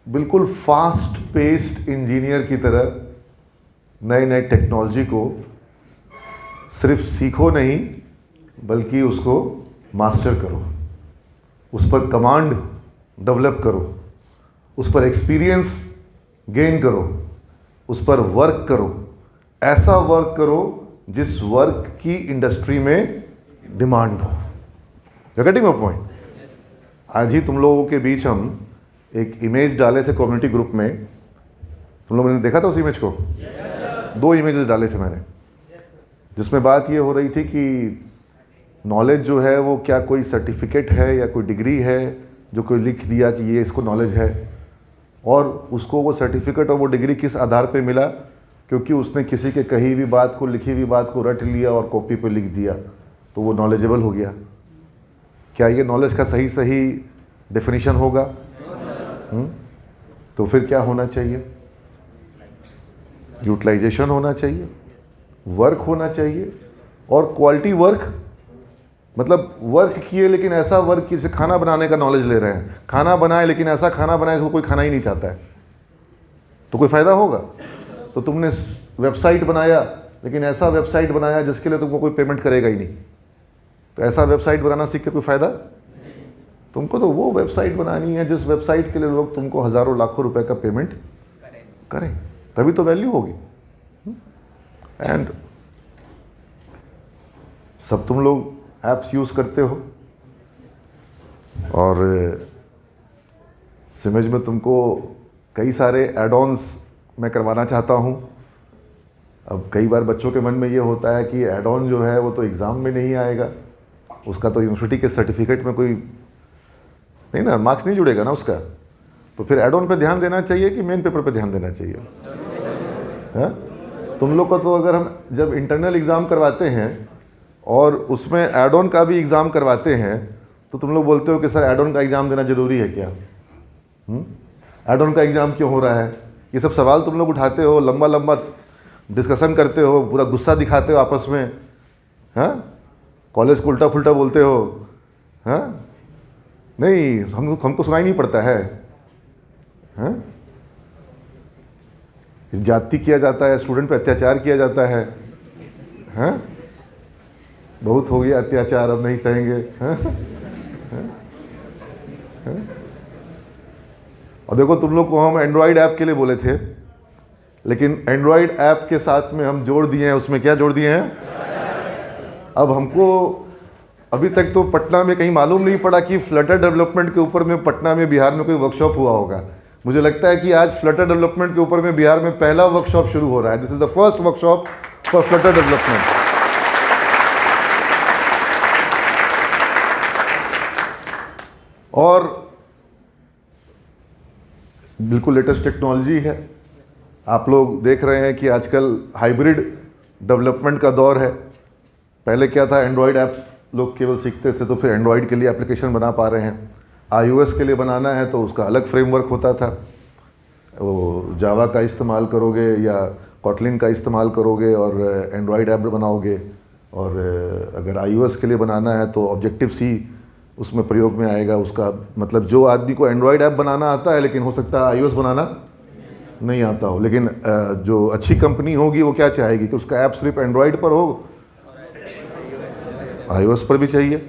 बिल्कुल fast paced engineer की तरह नए नए टेक्नोलॉजी को सिर्फ सीखो नहीं बल्कि उसको मास्टर करो, उस पर कमांड डेवलप करो, उस पर एक्सपीरियंस गेन करो, उस पर वर्क करो, ऐसा वर्क करो जिस वर्क की इंडस्ट्री में डिमांड हो। You getting my point? आज ही तुम लोगों के बीच हम एक इमेज डाले थे कम्युनिटी ग्रुप में। तुम लोगों ने देखा था उस इमेज को? दो इमेजेस डाले थे मैंने, जिसमें बात ये हो रही थी कि नॉलेज जो है वो क्या कोई सर्टिफिकेट है या कोई डिग्री है जो कोई लिख दिया कि ये इसको नॉलेज है, और उसको वो सर्टिफिकेट और वो डिग्री किस आधार पे मिला? क्योंकि उसने किसी के कही हुई बात को, लिखी हुई बात को रट लिया और कॉपी पे लिख दिया तो वो नॉलेजेबल हो गया। क्या ये नॉलेज का सही सही डेफिनेशन होगा? तो फिर क्या होना चाहिए? यूटिलाइजेशन होना चाहिए, वर्क होना चाहिए, और क्वालिटी वर्क। मतलब वर्क किए लेकिन ऐसा वर्क कि जैसे खाना बनाने का नॉलेज ले रहे हैं, खाना बनाए लेकिन ऐसा खाना बनाए जिसको कोई खाना ही नहीं चाहता है, तो कोई फ़ायदा होगा? तो तुमने वेबसाइट बनाया लेकिन ऐसा वेबसाइट बनाया जिसके लिए तुमको कोई पेमेंट करेगा ही नहीं, तो ऐसा वेबसाइट बनाना सीख के कोई फ़ायदा? तुमको तो वो वेबसाइट बनानी है जिस वेबसाइट के लिए लोग तुमको हज़ारों लाखों रुपए का पेमेंट करें, तभी तो वैल्यू होगी। एंड सब तुम लोग ऐप्स यूज़ करते हो, और सिमेज में तुमको कई सारे एड ऑन्स मैं करवाना चाहता हूँ। अब कई बार बच्चों के मन में ये होता है कि एड ऑन जो है वो तो एग्ज़ाम में नहीं आएगा, उसका तो यूनिवर्सिटी के सर्टिफिकेट में कोई नहीं ना, मार्क्स नहीं जुड़ेगा ना उसका, तो फिर एड ऑन पे ध्यान देना चाहिए कि मेन पेपर पे ध्यान देना चाहिए? है? तुम लोग को तो अगर हम जब इंटरनल एग्ज़ाम करवाते हैं और उसमें एड ऑन का भी एग्ज़ाम करवाते हैं तो तुम लोग बोलते हो कि सर एड ऑन का एग्ज़ाम देना ज़रूरी है क्या? एड ऑन का एग्ज़ाम क्यों हो रहा है? ये सब सवाल तुम लोग उठाते हो, लंबा लंबा डिस्कशन करते हो, पूरा गुस्सा दिखाते हो आपस में, हाँ, कॉलेज को उल्टा फुल्टा बोलते हो, हाँ? नहीं, हमको सुनाई नहीं पड़ता है, हाँ? जाति किया जाता है, स्टूडेंट पे अत्याचार किया जाता है, हाँ? बहुत हो गया अत्याचार, अब नहीं सहेंगे, हाँ? हाँ? हाँ? और देखो तुम लोग को हम एंड्रॉयड ऐप के लिए बोले थे, लेकिन एंड्रॉयड ऐप के साथ में हम जोड़ दिए हैं, उसमें क्या जोड़ दिए हैं? अब हमको अभी तक तो पटना में कहीं मालूम नहीं पड़ा कि फ्लटर डेवलपमेंट के ऊपर में पटना में, बिहार में कोई वर्कशॉप हुआ होगा। मुझे लगता है कि आज फ्लटर डेवलपमेंट के ऊपर में बिहार में पहला वर्कशॉप शुरू हो रहा है। This is the first workshop for Flutter development. और बिल्कुल लेटेस्ट टेक्नोलॉजी है। आप लोग देख रहे हैं कि आजकल हाइब्रिड डेवलपमेंट का दौर है। पहले क्या था, एंड्रॉयड ऐप्स लोग केवल सीखते थे, तो फिर एंड्रॉयड के लिए एप्लीकेशन बना पा रहे हैं। iOS के लिए बनाना है तो उसका अलग फ्रेमवर्क होता था, वो जावा का इस्तेमाल करोगे या कॉटलिन का इस्तेमाल करोगे और एंड्रॉयड ऐप बनाओगे, और अगर iOS के लिए बनाना है तो ऑब्जेक्टिव सी उसमें प्रयोग में आएगा। उसका मतलब जो आदमी को एंड्रॉयड ऐप बनाना आता है, लेकिन हो सकता है iOS बनाना नहीं आता हो, लेकिन जो अच्छी कंपनी होगी वो क्या चाहेगी कि उसका ऐप सिर्फ एंड्रॉयड पर हो, iOS पर भी चाहिए।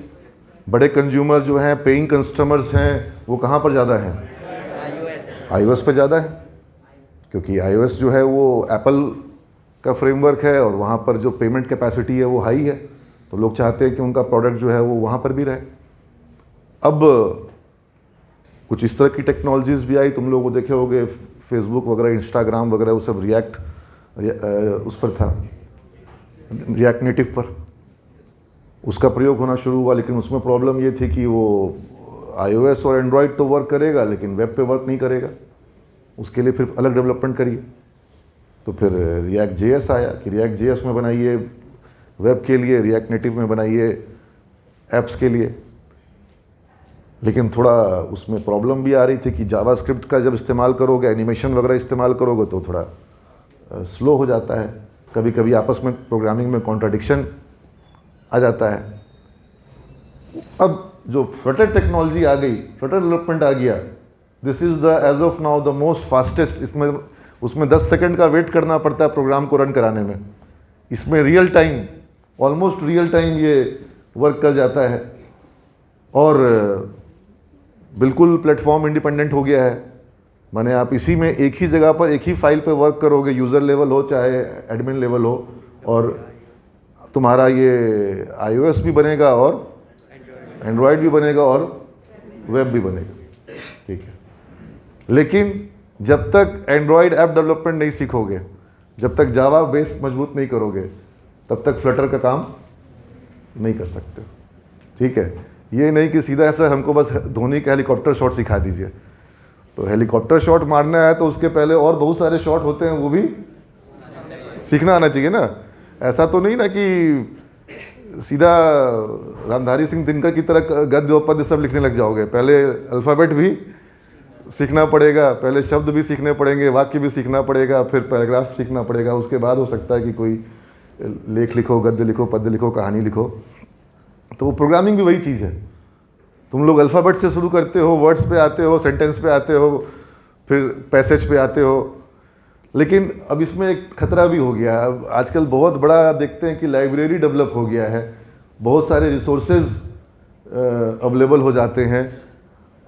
बड़े कंज्यूमर जो हैं, पेइंग कस्टमर्स हैं, वो कहाँ पर ज़्यादा हैं? iOS पर ज़्यादा है, क्योंकि iOS जो है वो एप्पल का फ्रेमवर्क है और वहाँ पर जो पेमेंट कैपेसिटी है वो हाई है, तो लोग चाहते हैं कि उनका प्रोडक्ट जो है वो वहाँ पर भी रहे। अब कुछ इस तरह की टेक्नोलॉजीज़ भी आई, तुम लोग वो देखे होंगे, फेसबुक वगैरह, इंस्टाग्राम वगैरह, वो सब रिएक्ट उस पर था, रिएक्ट नेटिव पर उसका प्रयोग होना शुरू हुआ। लेकिन उसमें प्रॉब्लम ये थी कि वो iOS और एंड्रॉयड तो वर्क करेगा लेकिन वेब पे वर्क नहीं करेगा, उसके लिए फिर अलग डेवलपमेंट करिए। तो फिर रिएक्ट JS आया कि रिएक्ट JS में बनाइए वेब के लिए, रिएक्ट नेटिव में बनाइए ऐप्स के लिए। लेकिन थोड़ा उसमें प्रॉब्लम भी आ रही थी कि जावास्क्रिप्ट का जब इस्तेमाल करोगे, एनिमेशन वगैरह इस्तेमाल करोगे तो थोड़ा स्लो हो जाता है, कभी कभी आपस में प्रोग्रामिंग में कॉन्ट्राडिक्शन आ जाता है। अब जो फ्लटर टेक्नोलॉजी आ गई, फ्लटर डेवलपमेंट आ गया, this is the age of now the most fastest. इसमें उसमें 10 सेकंड का वेट करना पड़ता है प्रोग्राम को रन कराने में, इसमें real time, almost real time ये वर्क कर जाता है और बिल्कुल प्लेटफॉर्म इंडिपेंडेंट हो गया है। माने आप इसी में एक ही जगह पर एक ही फाइल पे वर्क करोगे, यूज़र लेवल हो चाहे एडमिन लेवल हो, और तुम्हारा ये iOS भी बनेगा और एंड्रॉयड भी बनेगा और वेब भी बनेगा, ठीक है। लेकिन जब तक एंड्रॉयड ऐप डेवलपमेंट नहीं सीखोगे, जब तक जावा बेस मजबूत नहीं करोगे, तब तक फ्लटर का काम नहीं कर सकते, ठीक है। ये नहीं कि सीधा ऐसा हमको बस धोनी का हेलीकॉप्टर शॉट सिखा दीजिए, तो हेलीकॉप्टर शॉट मारना है तो उसके पहले और बहुत सारे शॉट होते हैं, वो भी सीखना आना चाहिए ना। ऐसा तो नहीं ना कि सीधा रामधारी सिंह दिनकर की तरह गद्य पद्य सब लिखने लग जाओगे। पहले अल्फ़ाबेट भी सीखना पड़ेगा, पहले शब्द भी सीखने पड़ेंगे, वाक्य भी सीखना पड़ेगा, फिर पैराग्राफ सीखना पड़ेगा, उसके बाद हो सकता है कि कोई लेख लिखो, गद्य लिखो, पद्य लिखो, कहानी लिखो। तो प्रोग्रामिंग भी वही चीज़ है। तुम लोग अल्फ़ाबेट से शुरू करते हो, वर्ड्स पे आते हो, सेंटेंस पे आते हो, फिर पैसेज पे आते हो। लेकिन अब इसमें एक खतरा भी हो गया है। अब आजकल बहुत बड़ा देखते हैं कि लाइब्रेरी डेवलप हो गया है, बहुत सारे रिसोर्सेज अवेलेबल हो जाते हैं,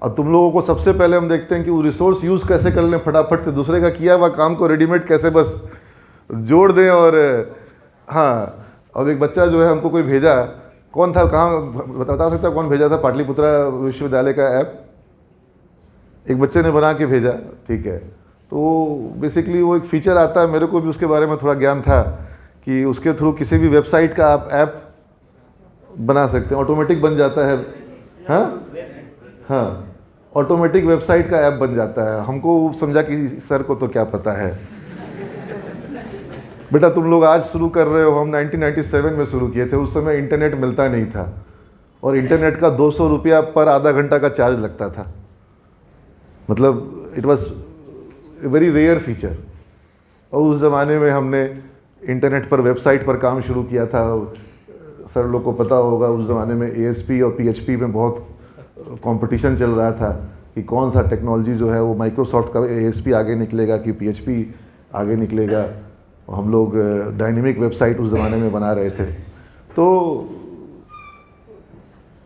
और तुम लोगों को सबसे पहले हम देखते हैं कि वो रिसोर्स यूज़ कैसे कर लें, फटाफट से दूसरे का किया हुआ काम को रेडीमेड कैसे बस जोड़ दें। और हाँ, अब एक बच्चा जो है हमको कोई भेजा, कौन था, कहाँ बता सकता है कौन भेजा था? पाटलिपुत्रा विश्वविद्यालय का ऐप एक बच्चे ने बना के भेजा, ठीक है। तो बेसिकली वो एक फ़ीचर आता है, मेरे को भी उसके बारे में थोड़ा ज्ञान था कि उसके थ्रू किसी भी वेबसाइट का आप ऐप बना सकते हैं, ऑटोमेटिक बन जाता है। हाँ, ऑटोमेटिक वेबसाइट का ऐप बन जाता है। हमको समझा कि सर को तो क्या पता है, बेटा तुम लोग आज शुरू कर रहे हो, हम 1997 में शुरू किए थे। उस समय इंटरनेट मिलता नहीं था, और इंटरनेट का 200 रुपया पर आधा घंटा का चार्ज लगता था। मतलब it was very rare feature. और उस ज़माने में हमने इंटरनेट पर वेबसाइट पर काम शुरू किया था। सर लोग को पता होगा उस ज़माने में ASP और PHP में बहुत कंपटीशन चल रहा था कि कौन सा टेक्नोलॉजी जो है वो माइक्रोसॉफ्ट का ASP आगे निकलेगा कि PHP आगे निकलेगा। हम लोग डायनेमिक वेबसाइट उस ज़माने में बना रहे थे। तो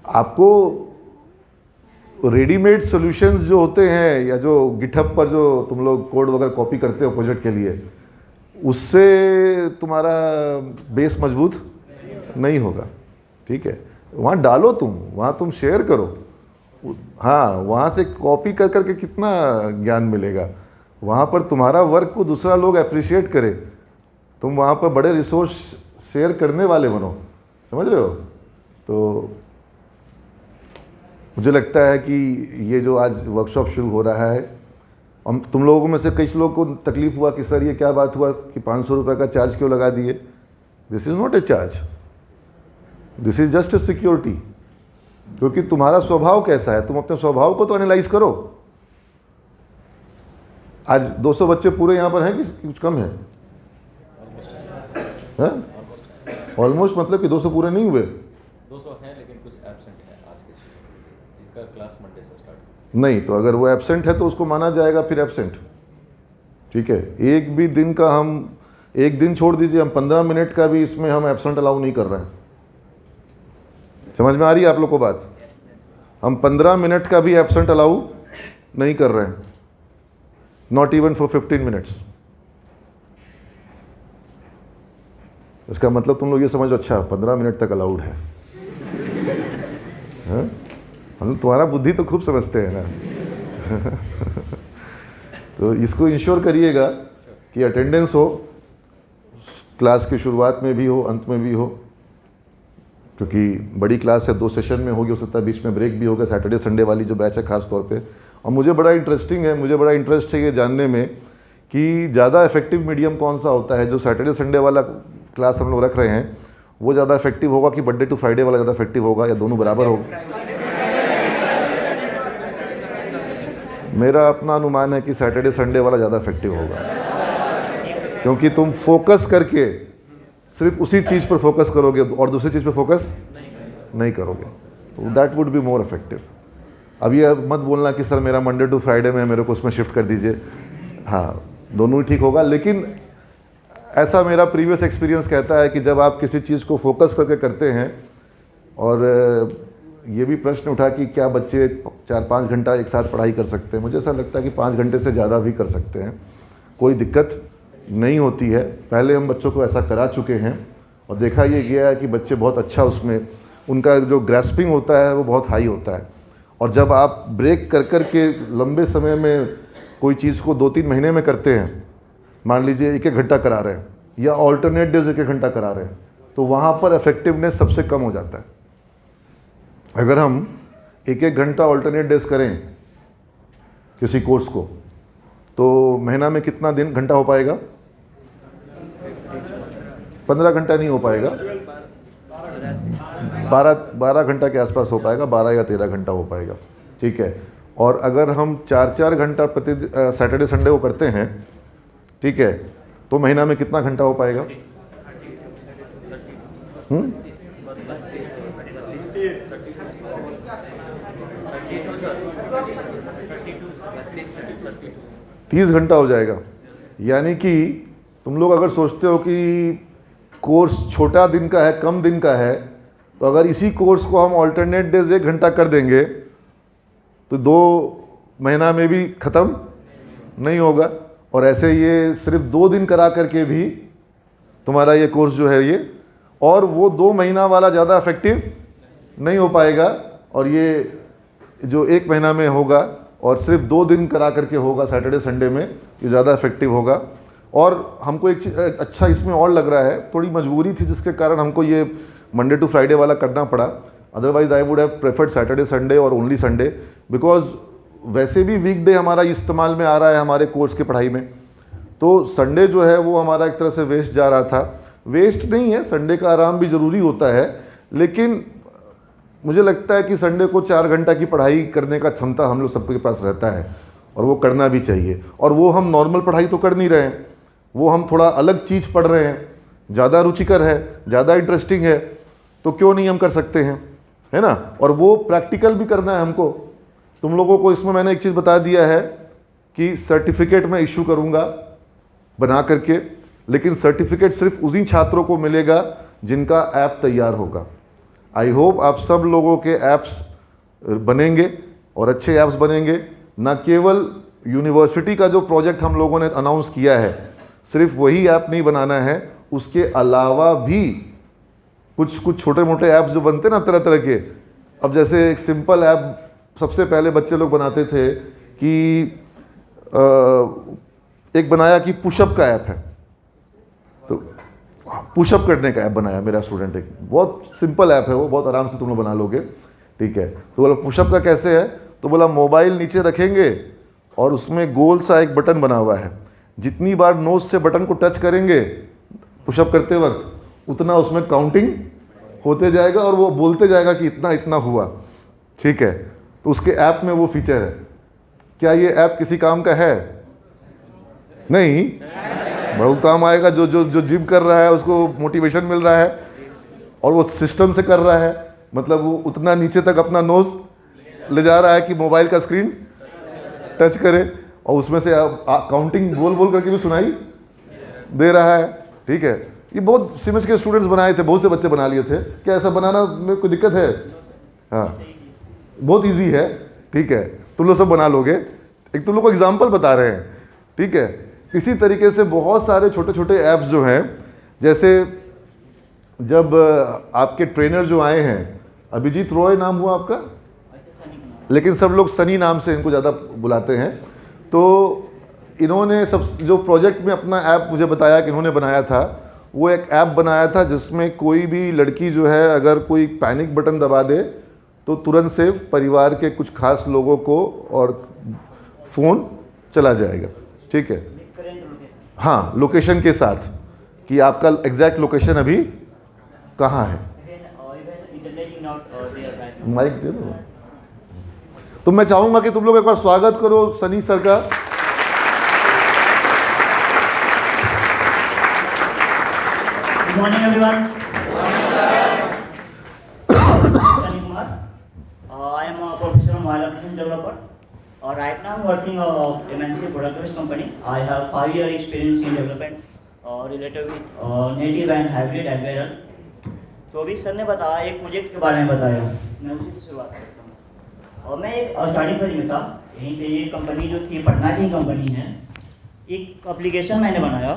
आपको रेडीमेड सॉल्यूशंस जो होते हैं, या जो गिटहब पर जो तुम लोग कोड वगैरह कॉपी करते हो प्रोजेक्ट के लिए, उससे तुम्हारा बेस मजबूत नहीं होगा, ठीक है। वहाँ डालो तुम, वहाँ तुम शेयर करो। हाँ, वहाँ से कॉपी कर करके कितना ज्ञान मिलेगा। वहाँ पर तुम्हारा वर्क को दूसरा लोग अप्रिशिएट करे, तुम वहाँ पर बड़े रिसोर्स शेयर करने वाले बनो, समझ रहे हो। तो मुझे लगता है कि ये जो आज वर्कशॉप शुरू हो रहा है, हम तुम लोगों में से कई लोगों को तकलीफ़ हुआ कि सर ये क्या बात हुआ कि 500 रुपये का चार्ज क्यों लगा दिए। This is not a charge, this is just a security. क्योंकि तुम्हारा स्वभाव कैसा है, तुम अपने स्वभाव को तो एनालाइज करो। आज 200 बच्चे पूरे यहाँ पर हैं कि कुछ कम है? ऑलमोस्ट, मतलब कि 200 पूरे नहीं हुए। 200 हैं लेकिन कुछ एब्सेंट है आज के सेशन, जिनका क्लास मंडे से स्टार्ट नहीं, तो अगर वो एब्सेंट है तो उसको माना जाएगा फिर एब्सेंट, ठीक है। एक भी दिन का हम, एक दिन छोड़ दीजिए, हम 15 मिनट का भी इसमें हम एब्सेंट अलाउ नहीं कर रहे हैं। समझ में आ रही है आप लोग को बात? हम 15 मिनट का भी एब्सेंट अलाउ नहीं कर रहे हैं, नॉट इवन फॉर 15 मिनट्स। इसका मतलब तुम लोग ये समझो, अच्छा 15 मिनट तक अलाउड है। हम तुम्हारा बुद्धि तो खूब समझते हैं ना। तो इसको इंश्योर करिएगा कि अटेंडेंस हो, क्लास की शुरुआत में भी हो, अंत में भी हो, क्योंकि बड़ी क्लास है, 2 सेशन में होगी, हो सकता है बीच में ब्रेक भी होगा। सैटरडे संडे वाली जो बैच है खास तौर पे। और मुझे बड़ा इंटरेस्टिंग है, मुझे बड़ा इंटरेस्ट है ये जानने में कि ज़्यादा इफेक्टिव मीडियम कौन सा होता है। जो सैटरडे संडे वाला क्लास हम लोग रख रहे हैं वो ज़्यादा इफेक्टिव होगा कि मंडे टू फ्राइडे वाला ज़्यादा इफेक्टिव होगा, या दोनों बराबर होगा? मेरा अपना अनुमान है कि सैटरडे संडे वाला ज़्यादा इफेक्टिव होगा, क्योंकि तुम फोकस करके सिर्फ उसी चीज़ पर फोकस करोगे और दूसरी चीज़ पर फोकस नहीं करोगे, तो that would be more effective. अब ये मत बोलना कि सर मेरा मंडे टू फ्राइडे में मेरे को उसमें शिफ्ट कर दीजिए, हाँ दोनों ही ठीक होगा। लेकिन ऐसा मेरा प्रीवियस एक्सपीरियंस कहता है कि जब आप किसी चीज़ को फोकस करके करते हैं, और ये भी प्रश्न उठा कि क्या बच्चे 4-5 घंटा एक साथ पढ़ाई कर सकते हैं, मुझे ऐसा लगता है कि 5 घंटे से ज़्यादा भी कर सकते हैं, कोई दिक्कत नहीं होती है। पहले हम बच्चों को ऐसा करा चुके हैं और देखा ये गया है कि बच्चे बहुत अच्छा उसमें उनका जो ग्रैस्पिंग होता है वो बहुत हाई होता है। और जब आप ब्रेक कर कर के लंबे समय में कोई चीज़ को 2-3 महीने में करते हैं, मान लीजिए 1-1 घंटा करा रहे हैं या ऑल्टरनेट डेज 1-1 घंटा करा रहे हैं, तो वहाँ पर इफेक्टिवनेस सबसे कम हो जाता है। अगर हम 1-1 घंटा ऑल्टरनेट डेज करें किसी कोर्स को, तो महीना में कितना दिन घंटा हो पाएगा? 15 घंटा नहीं हो पाएगा, 12 घंटा के आसपास हो पाएगा, 12 या 13 घंटा हो पाएगा, ठीक है। और अगर हम 4-4 घंटा प्रति सैटरडे संडे को करते हैं, ठीक है, तो महीना में कितना घंटा हो पाएगा? 30 घंटा हो जाएगा। यानी कि तुम लोग अगर सोचते हो कि कोर्स छोटा दिन का है, कम दिन का है, तो अगर इसी कोर्स को हम ऑल्टरनेट डेज 1 घंटा कर देंगे तो 2 महीना में भी ख़त्म नहीं होगा। और ऐसे ये सिर्फ 2 दिन करा करके भी तुम्हारा ये कोर्स जो है ये, और वो 2 महीना वाला ज़्यादा इफेक्टिव नहीं हो पाएगा, और ये जो 1 महीना में होगा और सिर्फ 2 दिन करा करके होगा सैटरडे संडे में, ये ज़्यादा इफेक्टिव होगा। और हमको एक चीज़ अच्छा इसमें और लग रहा है, थोड़ी मजबूरी थी जिसके कारण हमको ये मंडे टू फ्राइडे वाला करना पड़ा, otherwise I would have preferred Saturday Sunday और ओनली संडे, बिकॉज वैसे भी वीकडे हमारा इस्तेमाल में आ रहा है हमारे कोर्स की पढ़ाई में, तो संडे जो है वो हमारा एक तरह से वेस्ट जा रहा था। वेस्ट नहीं है, संडे का आराम भी ज़रूरी होता है, लेकिन मुझे लगता है कि संडे को 4 घंटा की पढ़ाई करने का क्षमता हम लोग सबके पास रहता है, और वो करना भी चाहिए। और वो हम नॉर्मल पढ़ाई तो कर नहीं रहे हैं, वो हम थोड़ा अलग चीज़ पढ़ रहे हैं, ज़्यादा रुचिकर है, ज़्यादा इंटरेस्टिंग है, तो क्यों नहीं हम कर सकते हैं, है ना। और वो प्रैक्टिकल भी करना है हमको। तुम लोगों को इसमें मैंने एक चीज़ बता दिया है कि सर्टिफिकेट मैं इशू करूँगा बना करके, लेकिन सर्टिफिकेट सिर्फ उन्हीं छात्रों को मिलेगा जिनका ऐप तैयार होगा। आई होप आप सब लोगों के ऐप्स बनेंगे और अच्छे ऐप्स बनेंगे, ना केवल यूनिवर्सिटी का जो प्रोजेक्ट हम लोगों ने अनाउंस किया है सिर्फ वही ऐप नहीं बनाना है, उसके अलावा भी कुछ छोटे मोटे ऐप्स जो बनते ना तरह तरह के। अब जैसे एक सिंपल ऐप सबसे पहले बच्चे लोग बनाते थे कि एक बनाया कि पुशअप का ऐप है, तो पुशअप करने का ऐप बनाया मेरा स्टूडेंट, एक बहुत सिंपल ऐप है वो, बहुत आराम से तुम लोग बना लोगे, ठीक है। तो बोला पुशअप का कैसे है, तो बोला मोबाइल नीचे रखेंगे और उसमें गोल सा एक बटन बना हुआ है, जितनी बार नोज से बटन को टच करेंगे पुशअप करते वक्त उतना उसमें काउंटिंग होते जाएगा और वो बोलते जाएगा कि इतना इतना हुआ, ठीक है। तो उसके ऐप में वो फीचर है। क्या ये ऐप किसी काम का है? नहीं, बड़ा काम आएगा। जो जो जो जिम कर रहा है उसको मोटिवेशन मिल रहा है और वो सिस्टम से कर रहा है, मतलब वो उतना नीचे तक अपना नोज ले जा रहा है कि मोबाइल का स्क्रीन टच करे, और उसमें से काउंटिंग बोल बोल करके भी सुनाई दे रहा है, ठीक है। ये बहुत सिमस के स्टूडेंट्स बनाए थे, बहुत से बच्चे बना लिए थे। क्या ऐसा बनाना में कोई दिक्कत है? हाँ, बहुत इजी है, ठीक है, तुम लोग सब बना लोगे। एक तुम लोग को एग्जाम्पल बता रहे हैं, ठीक है। इसी तरीके से बहुत सारे छोटे छोटे ऐप्स जो हैं, जैसे जब आपके ट्रेनर जो आए हैं, अभिजीत रॉय नाम हुआ आपका, लेकिन सब लोग सनी नाम से इनको ज़्यादा बुलाते हैं। तो इन्होंने सब जो प्रोजेक्ट में अपना ऐप मुझे बताया कि इन्होंने बनाया था, वो एक ऐप बनाया था जिसमें कोई भी लड़की जो है अगर कोई पैनिक बटन दबा दे तो तुरंत से परिवार के कुछ खास लोगों को और फ़ोन चला जाएगा, ठीक है। हाँ, लोकेशन के साथ कि आपका एग्जैक्ट लोकेशन अभी कहाँ है। माइक दे दो। तो मैं चाहूँगा कि तुम लोग एक बार स्वागत करो सनी सर का। Good morning, everyone. Sani Kumar. I am a professor of Biology Right now I'm working MNC product-based company. I have 5 year experience in development related with native and hybrid apparel. तो अभी sir ने बताया एक project के बारे में बताया, मैं उसी से शुरुआत करता हूँ। और मैं एक स्टार्टिंग फेज में था, यहीं पे ये कंपनी जो थी पटना की कंपनी है, एक एप्लीकेशन मैंने बनाया।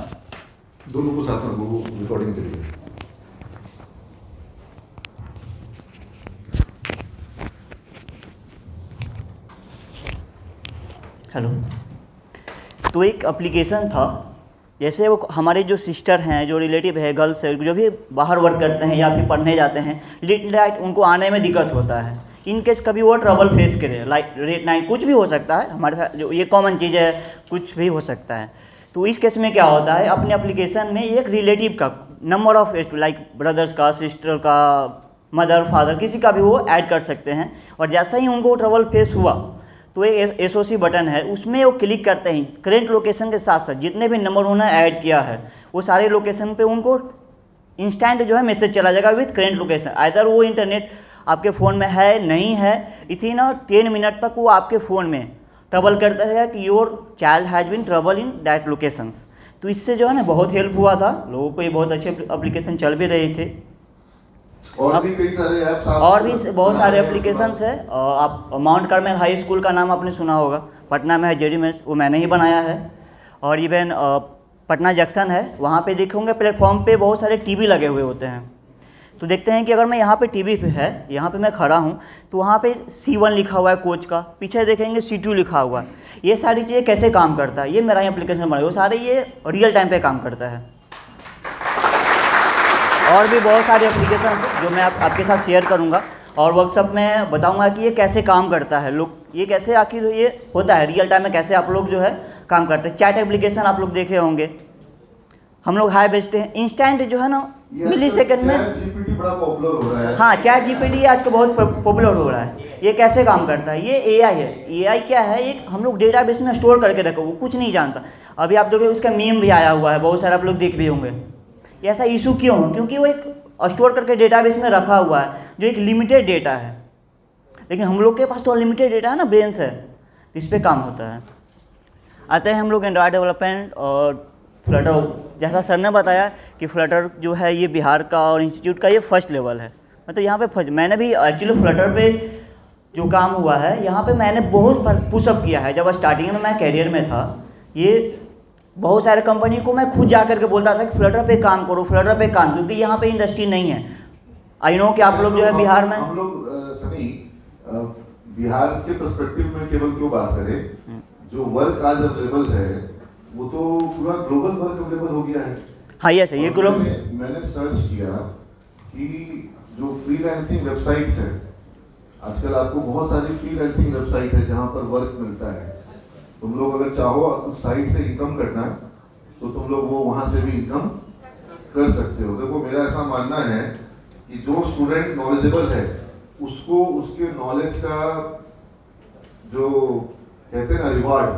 दोनों को साथ में वो रिकॉर्डिंग के लिए हेलो। तो एक एप्लीकेशन था, जैसे वो हमारे जो सिस्टर हैं, जो रिलेटिव है, गर्ल्स है, जो भी बाहर वर्क करते हैं या फिर पढ़ने जाते हैं, लेट उनको आने में दिक्कत होता है। इन केस कभी वो ट्रबल फेस करे, लाइक लेट नाइट कुछ भी हो सकता है, हमारे साथ जो ये कॉमन चीज़ है, कुछ भी हो सकता है। तो इस केस में क्या होता है, अपने एप्लीकेशन में एक रिलेटिव का नंबर ऑफ लाइक ब्रदर्स का, सिस्टर का, मदर, फादर, किसी का भी वो ऐड कर सकते हैं। और जैसा ही उनको ट्रबल फेस हुआ तो एक SOC बटन है, उसमें वो क्लिक करते हैं, करेंट लोकेशन के साथ साथ जितने भी नंबर उन्होंने ऐड किया है वो सारे लोकेशन पे उनको इंस्टेंट जो है मैसेज चला जाएगा विथ करेंट लोकेशन। आइदर वो इंटरनेट आपके फ़ोन में है, नहीं है, इतनी ना 10 मिनट तक वो आपके फ़ोन में ट्रबल करता है कि your child has been trouble in that locations. तो इससे जो है ना बहुत हेल्प हुआ था लोगों को, ये बहुत अच्छे एप्लीकेशन चल भी रहे थे। और भी कई सारे ऐप्स, और भी बहुत सारे एप्लीकेशंस है। आप माउंट कार्मेल हाई स्कूल का नाम आपने सुना होगा, पटना में है, JD में, वो मैंने ही बनाया है। और इवन पटना जंक्शन है, वहाँ पे देखोगे प्लेटफॉर्म पे बहुत सारे TV लगे हुए होते हैं। तो देखते हैं कि अगर मैं यहाँ पे TV पे है, यहाँ पे मैं खड़ा हूँ, तो वहाँ पे C1 लिखा हुआ है कोच का, पीछे देखेंगे C2 लिखा हुआ है। ये सारी चीज़ें कैसे काम करता है, ये मेरा एप्लीकेशन बनाया, वो सारे ये रियल टाइम पे काम करता है। और भी बहुत सारे एप्लीकेशन हैं जो मैं आपके साथ शेयर करूंगा और वर्कशॉप में बताऊंगा कि ये कैसे काम करता है, लोग ये कैसे आखिर ये होता है रियल टाइम में, कैसे आप लोग जो है काम करते हैं। चैट एप्लीकेशन आप लोग देखे होंगे, हम लोग हाई भेजते हैं, इंस्टेंट जो है ना मिली सेकेंड में। चैट GPT बड़ा पॉपुलर हो रहा है। हाँ, चैट GPT आज को बहुत पॉपुलर हो रहा है। ये कैसे काम करता है, ये AI है। AI क्या है, एक हम लोग डेटाबेस में स्टोर करके रखो, वो कुछ नहीं जानता। अभी आप देखोगे उसका मीम भी आया हुआ है, बहुत सारे आप लोग देख भी होंगे। ऐसा इशू क्यों है, क्योंकि वो एक स्टोर करके डेटाबेस में रखा हुआ है जो एक लिमिटेड डेटा है, लेकिन हम लोग के पास तो अनलिमिटेड डेटा है ना, ब्रेन्स है, तो इस पर काम होता है। आते हैं हम लोग एंड्रॉयड डेवलपमेंट और फ्लटर। जैसा सर ने बताया कि फ्लटर जो है ये बिहार का और इंस्टीट्यूट का ये फर्स्ट लेवल है, मतलब यहाँ पे मैंने भी एक्चुअली फ्लटर पे जो काम हुआ है यहाँ पे मैंने बहुत पुशअप किया है। जब स्टार्टिंग में मैं कैरियर में था, ये बहुत सारे कंपनी को मैं खुद जा करके बोलता था कि फ्लटर पे काम करो, फ्लटर पे काम, क्योंकि यहाँ पे इंडस्ट्री नहीं है। आई नो कि आप लोग जो है बिहार में, हम लोग सनी बिहार के पर्सपेक्टिव में केवल क्यों बात करें, जो वर्क आज अवेलेबल है वो तो पूरा ग्लोबल वर्क अवेलेबल हो गया है। हाँ यस, ये ग्लोबल। मैंने सर्च किया कि जो फ्रीलांसिंग वेबसाइट्स हैं, आजकल आपको बहुत सारी फ्रीलांसिंग वेबसाइट है जहाँ पर वर्क मिलता है। तुम लोग अगर चाहो उस साइट से इनकम करना तो तुम लोग वो वहाँ से भी इनकम कर सकते हो। देखो मेरा ऐसा मानना है कि जो स्टूडेंट नॉलेजेबल है उसको उसके नॉलेज का जो कहते हैं ना रिवार्ड,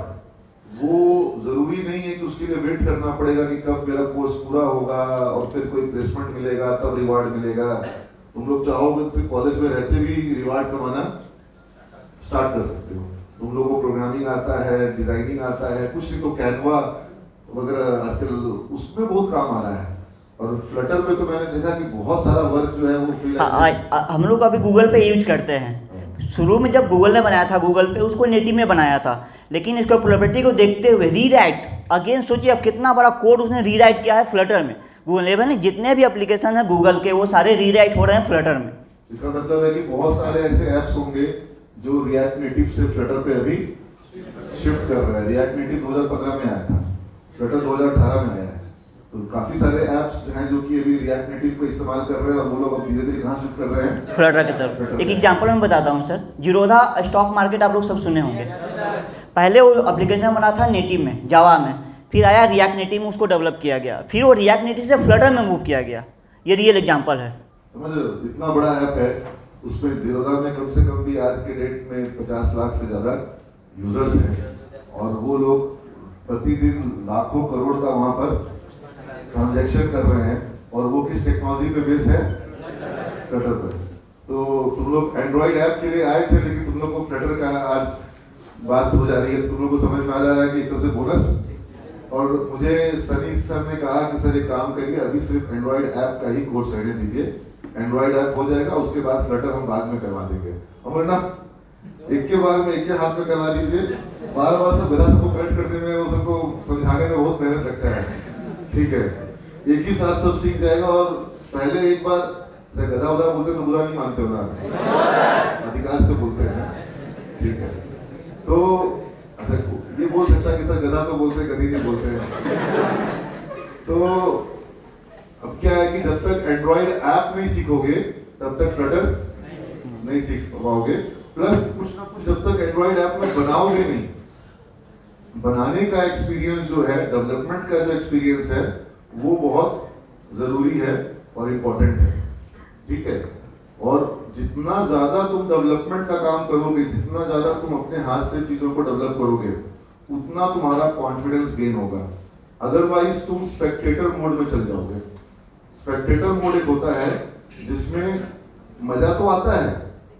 वो जरूरी नहीं है कि उसके लिए वेट करना पड़ेगा कि कब मेरा कोर्स पूरा होगा और फिर कोई प्लेसमेंट मिलेगा तब रिवार्ड मिलेगा। तुम लोग चाहोगे तो कॉलेज में रहते भी रिवार्ड कमाना स्टार्ट कर सकते हो। तुम लोगों को प्रोग्रामिंग आता है, डिजाइनिंग आता है, कुछ नहीं तो कैनवा वगैरह आजकल उसमें बहुत काम आ रहा है। और फ्लटर पे तो मैंने देखा कि बहुत सारा वर्क जो है वो फ्रीलांसिंग। हम लोग अभी गूगल पे यूज करते हैं। शुरू में जब गूगल ने बनाया था, गूगल पे उसको नेटिव में बनाया था, लेकिन इसको प्रोपर्टी को देखते हुए रीराइट अगेन, सोचिए अब कितना बड़ा कोड उसने रीराइट किया है फ्लटर में। गूगल ने बने जितने भी एप्लीकेशन है गूगल के, वो सारे रीराइट हो रहे हैं फ्लटर में। इसका मतलब है कि बहुत सारे ऐसे ऐप्स होंगे जो रिएक्ट नेटिव से फ्लटर पे अभी शिफ्ट कर रहा है। रिएक्ट नेटिव 2015 में आया था, फ्लटर 2018 में आया है। तो काफी सारे ऐप्स हैं जो कि अभी रिएक्ट नेटिव को इस्तेमाल कर रहे हैं और वो लोग अब धीरे धीरे कहाँ शिफ्ट कर रहे हैं, फ्लटर की तरफ। एक एग्जांपल मैं बताता हूँ सर, जीरोधा स्टॉक मार्केट आप लोग सब सुने होंगे। पहले वो एप्लीकेशन बना था नेटिव में, जावा में, फिर आया रिएक्ट नेटिव में, उसको डेवलप किया गया, फिर वो रिएक्ट नेटिव से फ्लटर में मूव किया गया। ये रियल एग्जाम्पल है। समझ रहे हो, इतना बड़ा ऐप है, उसमें जीरोधा में कम से कम भी आज के डेट में 50 लाख से ज़्यादा यूजर्स हैं और वो लोग प्रतिदिन लाखों करोड़ का वहाँ पर ट्रांजैक्शन कर रहे हैं। और वो किस टेक्नोलॉजी पे बेस है, फ्लटर पर। तो तुम लोग एंड्रॉइड ऐप के लिए आए थे, लेकिन तुम लोग को फ्लटर का आज बात हो जा रही है, तुम लोगों को समझ में आ जा रहा है कि एक तरह से बोनस। और मुझे सनी सर ने कहा कि सर एक काम करिए, अभी सिर्फ एंड्रॉइड ऐप का ही कोर्स रहने दीजिए, एंड्रॉइड ऐप हो जाएगा, उसके बाद फ्लटर हम बाद में करवा देंगे। और ना एक के बार में एक के हाथ में करवा दीजिए, बार बार सब गधा सबको कट करने में और सबको समझाने में बहुत मेहनत लगता है। ठीक है, एक ही साथ सब सीख जाएगा। और पहले एक बार गधा उधा बोलते तो बुरा नहीं मानते हो ना, अधिकार से बोलते हैं। ठीक है, तो अच्छा ये बोल सकता है कि सर गधा तो बोलते, गधी नहीं बोलते हैं। तो अब क्या है कि जब तक एंड्रॉइड ऐप नहीं सीखोगे तब तक फ्लटर नहीं सीख पाओगे। प्लस कुछ ना कुछ जब तक एंड्रॉइड ऐप में बनाओगे नहीं, बनाने का एक्सपीरियंस जो है, डेवलपमेंट का जो एक्सपीरियंस है, वो बहुत जरूरी है और इम्पोर्टेंट है। ठीक है, और जितना ज्यादा तुम डेवलपमेंट का काम करोगे, जितना ज्यादा तुम अपने हाथ से चीजों को डेवलप करोगे, उतना तुम्हारा कॉन्फिडेंस गेन होगा। अदरवाइज तुम स्पेक्टेटर मोड में चल जाओगे। स्पेक्टेटर मोड एक होता है जिसमें मजा तो आता है,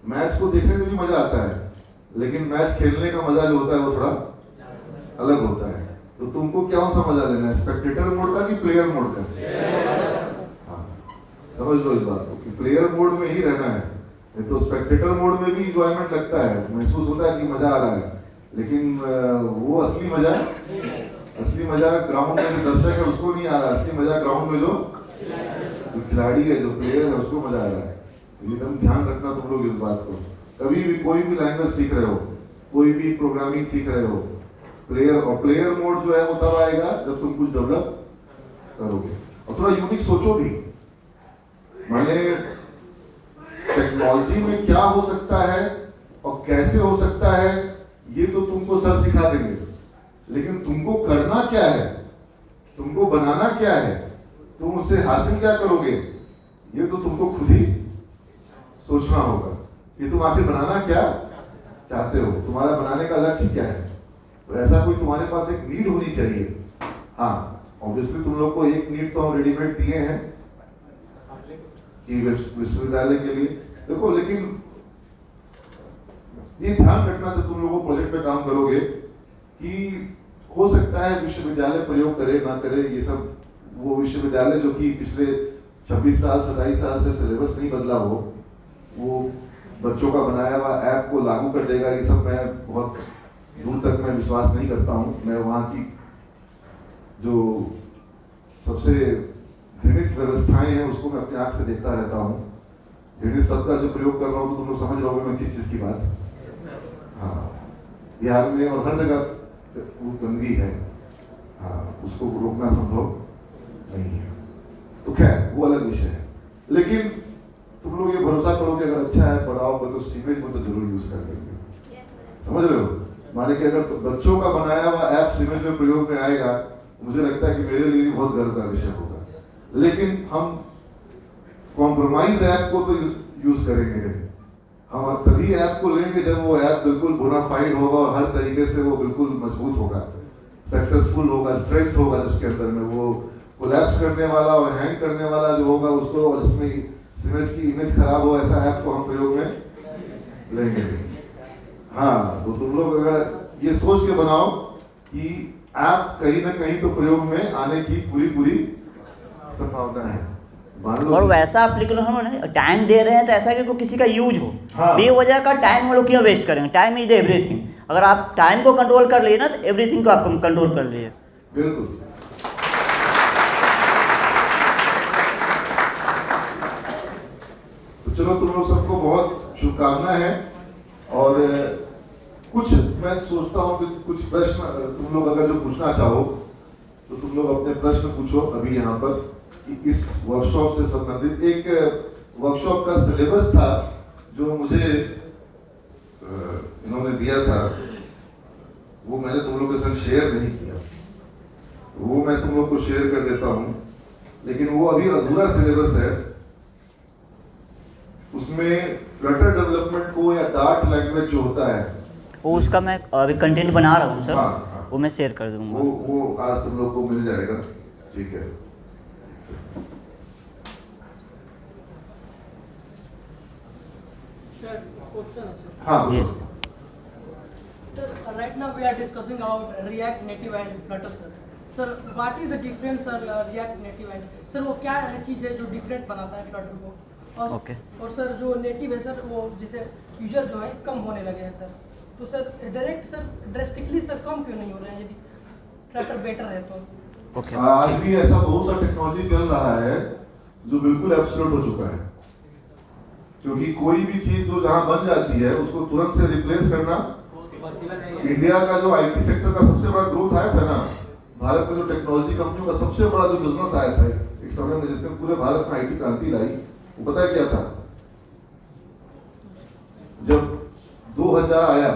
मैच को देखने में भी मजा आता है, लेकिन मैच खेलने का मजा जो होता है वो थोड़ा अलग होता है। तो तुमको क्या सा मजा लेना है, स्पेक्टेटर मोड का कि प्लेयर मोड का? हाँ, समझ लो इस बात को कि प्लेयर मोड में ही रहना है। नहीं तो स्पेक्टेटर मोड में भी इंजॉयमेंट लगता है, महसूस होता है कि मजा आ रहा है, लेकिन वो असली मजा ग्राउंड में जो दर्शक है उसको नहीं आ रहा। असली मजा ग्राउंड में जो खिलाड़ी है, जो प्लेयर है, उसको मजा आ रहा है। एकदम ध्यान रखना तुम लोग इस बात को। कभी भी कोई भी लैंग्वेज सीख रहे हो, कोई भी प्रोग्रामिंग सीख रहे हो, प्लेयर मोड जो है वो तब आएगा जब तुम कुछ डेवलप करोगे। और थोड़ा यूनिक सोचो भी, माने टेक्नोलॉजी में क्या हो सकता है और कैसे हो सकता है ये तो तुमको सर सिखा देंगे, लेकिन तुमको करना क्या है, तुमको बनाना क्या है, तुम उससे हासिल क्या करोगे, ये तो तुमको खुद ही सोचना होगा कि तुम आखिर बनाना क्या चाहते हो, तुम्हारा बनाने का लक्ष्य क्या है। तो ऐसा कोई तुम्हारे पास एक नीड होनी चाहिए। हाँ, ऑब्वियसली तुम लोग को एक नीड तो हम रेडीमेड दिए हैं कि विश्वविद्यालय के लिए देखो, लेकिन ये ध्यान रखना जब तुम लोगों प्रोजेक्ट पे काम करोगे कि हो सकता है विश्वविद्यालय प्रयोग करे ना करे, ये सब वो विश्वविद्यालय जो कि पिछले 26 साल 27 साल से सिलेबस नहीं बदला हो, वो बच्चों का बनाया हुआ ऐप को लागू कर देगा, ये सब मैं बहुत दूर तक मैं विश्वास नहीं करता हूँ। मैं वहाँ की जो सबसे घृणित व्यवस्थाएं हैं उसको मैं अपनी आंख से देखता रहता हूँ। घृणित शब्द का जो प्रयोग कर रहा हूँ तो तुम लोग समझ रहोगे मैं किस चीज़ की बात। हाँ, बिहार में और हर जगह वो गंदगी है, हाँ, उसको रोकना संभव नहीं है। तो खैर वो अलग विषय है, लेकिन तुम लोग ये भरोसा करो कि अगर अच्छा है पढ़ाओगे तो सीमेज में तो जरूर यूज कर लेंगे। समझ रहे हो? माने कि अगर तो बच्चों का बनाया हुआ ऐप सीमेज में प्रयोग में आएगा, मुझे लगता है कि मेरे लिए भी बहुत गर्व का विषय होगा। लेकिन हम कॉम्प्रोमाइज ऐप को तो यूज करेंगे नहीं। हम तभी ऐप को लेंगे जब वो ऐप बिल्कुल बोनाफाइड होगा और हर तरीके से वो बिल्कुल मजबूत होगा, सक्सेसफुल होगा, स्ट्रेंथ होगा जिसके अंदर में। वो कोलैप्स करने वाला और हैंग करने वाला जो होगा उसको, और जिसमें इमेज की इमेज खराब हो, ऐसा ऐप को हम प्रयोग में लेंगे। हाँ, तो तुम लोग अगर ये सोच के बनाओ कि ऐप कहीं ना कहीं तो प्रयोग में आने की पूरी संभावना है। और वैसा एप्लीकेशन हम टाइम दे रहे हैं तो ऐसा कि कोई किसी का यूज हो। हाँ। बेवजह का टाइम हम लोग क्यों वेस्ट करेंगे? Time is everything. अगर आप टाइम को कंट्रोल कर लिए ना तो एवरीथिंग को आप कंट्रोल कर लिए। बिल्कुल। तो चलो, तुम लोग सबको बहुत शुभकामनाएं हैं। और कुछ मैं सोचता हूँ कि कुछ प्रश्न तुम लोग अगर जो पूछना चाहो तो तुम लोग अपने प्रश्न पूछो अभी यहाँ पर। इस वर्कशॉप से संबंधित एक वर्कशॉप का सिलेबस था जो मुझे इन्होंने दिया था, वो मैंने तुम लोग के साथ शेयर नहीं किया, वो मैं तुम लोग को शेयर कर देता हूँ। लेकिन वो अभी अधूरा सिलेबस है, उसमें फ्लटर डेवलपमेंट को या डार्ट लैंग्वेज जो होता है वो उसका मैं अभी कंटेंट बना रहा हूँ सर। हाँ। वो मैं शेयर कर दूंगा। वो आज तुम लोग को मिल जाएगा। ठीक है। हाँ, yes. Sir, right now we are discussing about React Native and Flutter, sir. Sir, what is the difference, sir, React Native and sir वो क्या चीज़ है जो डिफरेंट बनाता है Flutter को? और Okay. और सर जो नेटिव है सर वो जैसे यूजर जो है कम होने लगे हैं सर, तो sir direct sir drastically sir कम क्यों नहीं हो रहे हैं यदि Flutter बेटर है तो? ओके आज भी ऐसा बहुत सा टेक्नोलॉजी चल रहा है जो बिल्कुल एब्सोल्यूट हो चुका है, क्योंकि कोई भी चीज जो जहां बन जाती है उसको तुरंत से रिप्लेस करना। इंडिया का जो आईटी सेक्टर का सबसे बड़ा ग्रोथ आया था ना, भारत में जो टेक्नोलॉजी कंपनियों का सबसे बड़ा जो बिजनेस आया था एक समय में, जिसने पूरे भारत में आईटी क्रांति लाई, वो पता है क्या था? जब 2000 आया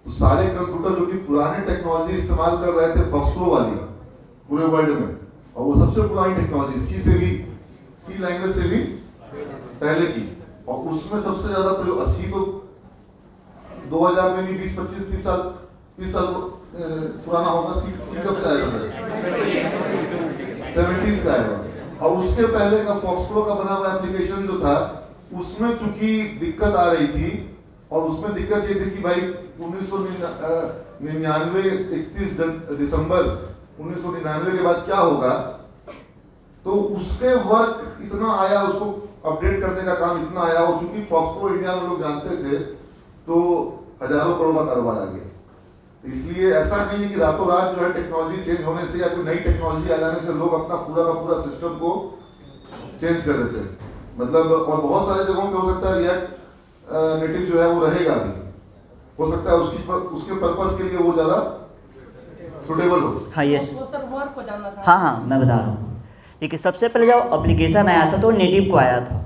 तो सारे कंप्यूटर जो कि पुराने टेक्नोलॉजी इस्तेमाल कर रहे थे फॉक्सट्रो वाली पूरे वर्ल्ड में, और वो सबसे पुरानी टेक्नोलॉजी सी लैंग्वेज से भी पहले की, और उसमें सबसे ज्यादा प्रयोग 80 तो 2000 में नहीं 20 25 30 साल पुराना होगा। सी कब से आएगा? 70s का आएगा। और उसके पहले का फॉक्सट्रो का बना हुआ एप्लीकेशन जो था उसमें चूंकि दिक्कत आ रही थी, और उसमें दिक्कत ये थी कि भाई 1999 31 दिसंबर 1999 के बाद क्या होगा, तो उसके वर्क इतना आया, उसको अपडेट करने का काम इतना आया, और चूंकि फॉक्सट्रो इंडिया में लोग जानते थे तो हजारों करोड़ का कारोबार आ गया। इसलिए ऐसा नहीं है कि रातों रात जो है टेक्नोलॉजी चेंज होने से या कोई नई टेक्नोलॉजी आ जाने से लोग अपना पूरा का पूरा सिस्टम को चेंज कर देते हैं। मतलब और बहुत सारे जगहों पे हो सकता है रिएक्ट नेटिव जो है वो रहेगा भी, हो सकता है उसके पर्पस के लिए वो ज़्यादा सुटेबल हो। हाँ यस वो सर वर्क को जानना चाहता हाँ मैं बता रहा हूँ। देखिए सबसे पहले जब एप्लीकेशन आया था तो नेटिव को आया था,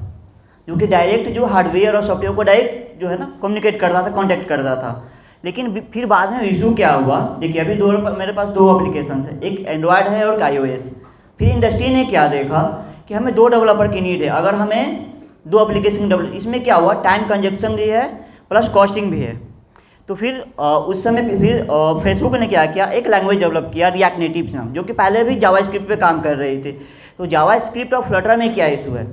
जो कि डायरेक्ट जो हार्डवेयर और सॉफ्टवेयर को डायरेक्ट जो है ना कम्युनिकेट करता था, कॉन्टेक्ट करता था। लेकिन फिर बाद में इशू क्या हुआ, देखिए अभी मेरे पास दो एप्लीकेशन है, एक एंड्रॉयड है और iOS। फिर इंडस्ट्री ने क्या देखा कि हमें 2 डेवलपर की नीड है, अगर हमें 2 एप्लीकेशन डेवलप, इसमें क्या हुआ टाइम कंजप्शन भी है प्लस कॉस्टिंग भी है। तो फिर उस समय फिर फेसबुक ने क्या किया, एक लैंग्वेज डेवलप किया रिएक्ट नेटिव नाम, जो कि पहले भी जावास्क्रिप्ट पे काम कर रही थी। तो जावास्क्रिप्ट और फ्लटर में क्या इशू है,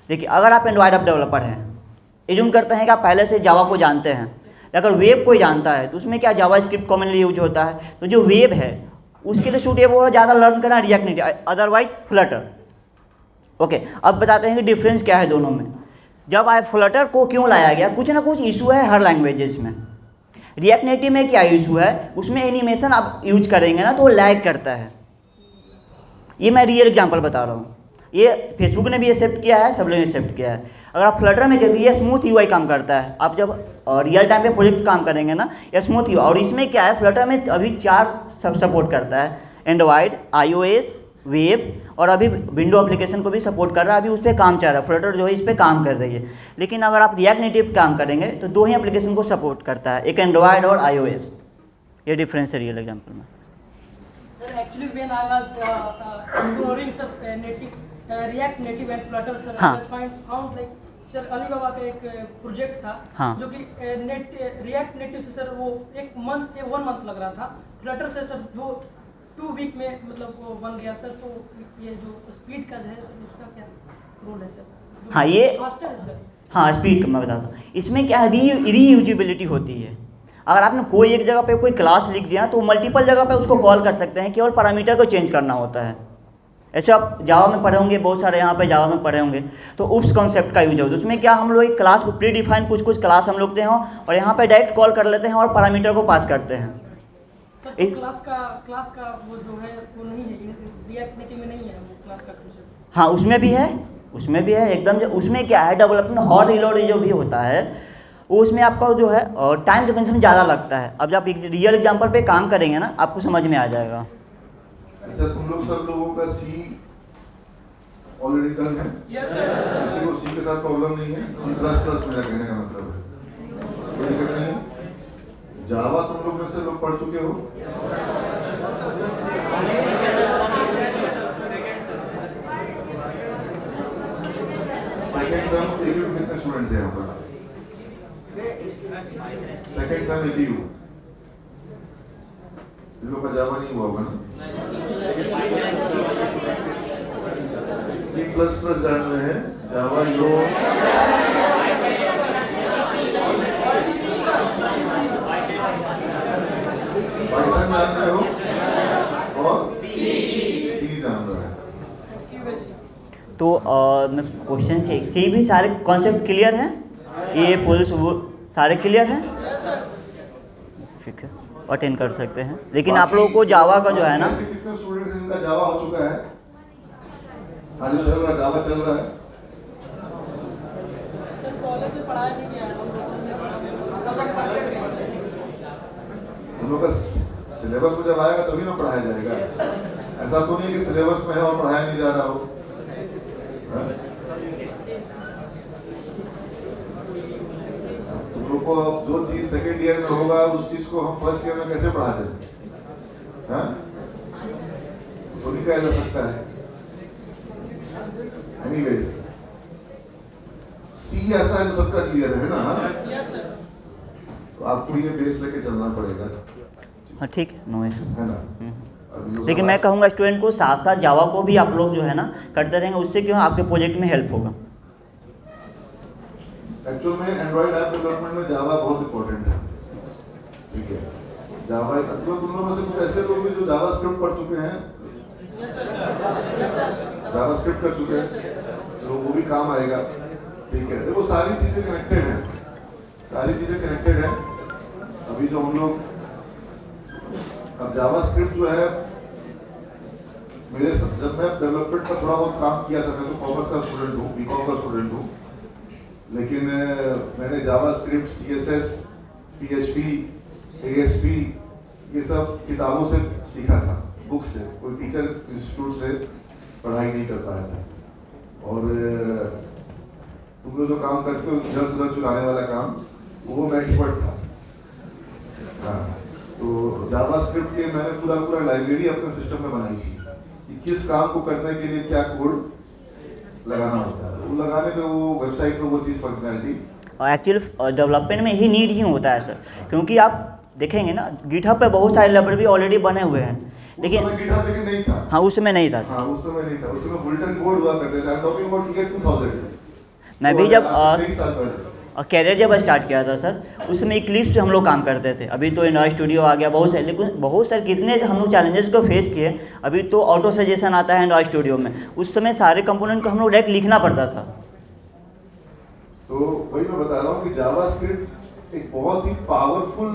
देखिए अगर आप एंड्रॉयड ऐप डेवलपर हैं, एज्यूम करते हैं कि आप पहले से जावा को जानते हैं, अगर वेब कोई जानता है तो उसमें क्या जावास्क्रिप्ट कॉमनली यूज होता है, तो जो वेब है उसके लिए सूटेबल हो ज़्यादा लर्न करना react native, otherwise Flutter. Okay अब बताते हैं कि डिफरेंस क्या है दोनों में। जब आप फ्लटर को क्यों लाया गया, कुछ ना कुछ इशू है हर लैंग्वेजेस में। रिएक्ट नेटिव में क्या इशू है, उसमें एनिमेशन आप यूज करेंगे ना तो वो लैग करता है। ये मैं रियल एग्जांपल बता रहा हूँ, ये फेसबुक ने भी एक्सेप्ट किया है, सब लोगों ने एक्सेप्ट किया है। अगर आप फ्लटर में करेंगे ये स्मूथ यूआई काम करता है, आप जब रियल टाइम पे प्रोजेक्ट काम करेंगे ना ये स्मूथ यूआई। और इसमें क्या है, फ्लटर में अभी 4 सब सपोर्ट करता है, एंड्रॉयड, iOS, वेब और अभी विंडो एप्लीकेशन को भी सपोर्ट कर रहा है। अभी उस पर काम चल रहा है, फ्लटर जो है इस पर काम कर रही है। लेकिन अगर आप रिएक्ट नेटिव काम करेंगे तो 2 ही एप्लीकेशन को सपोर्ट करता है, एक एंड्रॉयड और iOS। ये डिफरेंस है रियल एग्जाम्पल में। Sir, actually when I was exploring sir React Native and Flutter sir, हाँ. I just found like sir Alibaba का एक प्रोजेक्ट था हाँ. जो कि रिएक्ट नेटिव से सर वो 1 मंथ लग रहा था, फ्लटर से सर 2 वीक में मतलब वो बन गया सर। तो ये जो स्पीड का जो है सर उसका क्या रोल है सर? हाँ, ये फास्टर है सर। हाँ स्पीड मैं बताता हूँ, इसमें क्या रीयूजेबिलिटी होती है। अगर आपने कोई एक जगह पे कोई क्लास लिख दिया तो मल्टीपल जगह पे उसको कॉल कर सकते हैं, केवल पैरामीटर को चेंज करना होता है। ऐसे आप जावा में पढ़े होंगे, बहुत सारे यहाँ पे जावा में पढ़े होंगे, तो उप्स कॉन्सेप्ट का यूज होता है। उसमें क्या हम लोग एक क्लास को प्री डिफाइन कुछ क्लास हम लोग हैं और यहाँ पे डायरेक्ट कॉल कर लेते हैं और पैरामीटर को पास करते हैं। सर क्लास का वो जो है वो नहीं है रिएक्ट नेटिव में, नहीं है वो क्लास का कॉन्सेप्ट। हाँ उसमें भी है एकदम। उसमें क्या है डेवलपमेंट हॉट रिलोड जो भी होता है वो उसमें आपका जो है टाइम कंजम्पशन ज़्यादा लगता है। अब जब एक रियल एग्जांपल पे काम करेंगे ना आपको समझ में आ जाएगा। अच्छा तुम लोग सब लोगों का सी ऑलरेडी डन है? Yes sir. किसी को सी के साथ प्रॉब्लम नहीं है? C++ मेरा कहने का मतलब है, कोई दिक्कत नहीं है। जावा तुम लोग में से लोग पढ़ चुके हो? सेकंड सेम एबीयू कितने स्टूडेंट्स हैं यहाँ पर? सेकंड सेम एबीयू इन लोग का जावा नहीं हुआ होगा ना? C++ जान रहे हैं, जावा यो पाइथन जान रहे हो और सी जान रहे हैं। तो क्वेश्चन से सी भी सारे कॉन्सेप्ट क्लियर हैं, ये पुल्स वो सारे क्लियर हैं, ठीक है, अटेंड कर सकते हैं। लेकिन आप लोगों को जावा का जो है ना, कितने स्टूडेंट इनका जावा हो चुका है? आज जो चल रहा है जावा चल रहा है। सर कॉलेज में पढ़ाया नहीं गया उन लोग का सिलेबस में जब आएगा तभी ना पढ़ाया जाएगा। ऐसा तो नहीं कि सिलेबस में है और पढ़ाया नहीं जा रहा हो। तुम लोग को जो चीज सेकेंड ईयर में होगा उस चीज को हम फर्स्ट ईयर में कैसे पढ़ा दें? हाँ, तो नहीं कहा जा सकता है। एनीवेज, सी ऐसा है जो सबका क्लियर है ना? तो आपको ये बेस लेके चलना पड़ेगा। हाँ ठीक है, नो इशू है ना? लेकिन मैं कहूँगा स्टूडेंट को साथ साथ जावा को भी आप लोग जो है ना करते रहेंगे, उससे क्यों आपके प्रोजेक्ट में हेल्प होगा। एक्चुअल में एंड्रॉइड ऐप डेवलपमेंट में जावा बहुत इंपॉर्टेंट है, ठीक है। जावा तुम लोगों में से कुछ ऐसे लोग भी जो जावा स्क्रिप्ट पढ़ चुके हैं, जावा स्क्रिप्ट कर चुके हैं, तो वो भी काम आएगा, ठीक है। देखो सारी चीजें कनेक्टेड हैं, सारी चीजें कनेक्टेड हैं। अभी जो हम लोग अब जावा स्क्रिप्ट जो है, जब मैं डेवलपमेंट का थोड़ा बहुत काम किया था, मैं तो कॉमर्स का स्टूडेंट हूँ, बीकॉम का स्टूडेंट हूँ, लेकिन मैंने जावा स्क्रिप्ट, CSS, PHP, ASP ये सब किताबों से सीखा था, बुक से, कोई टीचर इंस्टीट्यूट से पढ़ाई नहीं कर पाया था। और तुम लोग जो काम करते हो इधर से उधर चुराने वाला काम, वो मैं एक्सपर्ट था। हाँ, तो जावा स्क्रिप्ट के मैंने पूरा लाइब्रेरी अपने सिस्टम में बनाई थी कि किस काम को करने के लिए क्या कोड लगाना होता है। वो लगाने पे वो वेबसाइट पे वो चीज़ फंक्शनैलिटी, और एक्चुअली डेवलपमेंट में यही नीड ही होता है सर, क्योंकि आप देखेंगे ना गिटहब पे बहुत सारे लाइब्रेरी ऑलरेडी बने हुए हैं, लेकिन गिटहब लेकिन नहीं था। हाँ उस समय नहीं था सर। हाँ उस समय नहीं था, उस समय बुलेटिन बोर्ड हुआ करते थे। I am talking about year 2000। मैं भी जब 23 साल पहले कैरियर जब स्टार्ट किया था सर, उसमें इक्लिप्स पे हम लोग काम करते थे। अभी तो एंड्रॉइड स्टूडियो आ गया, बहुत सारे, लेकिन बहुत सारे कितने हम लोग चैलेंजेस को फेस किए। अभी तो ऑटो सजेशन आता है एंड्रॉइड स्टूडियो में, उस समय सारे कंपोनेंट को हम लोग डायरेक्ट लिखना पड़ता था। तो वही मैं बता रहा हूँ कि जावा स्क्रिप्ट एक बहुत ही पावरफुल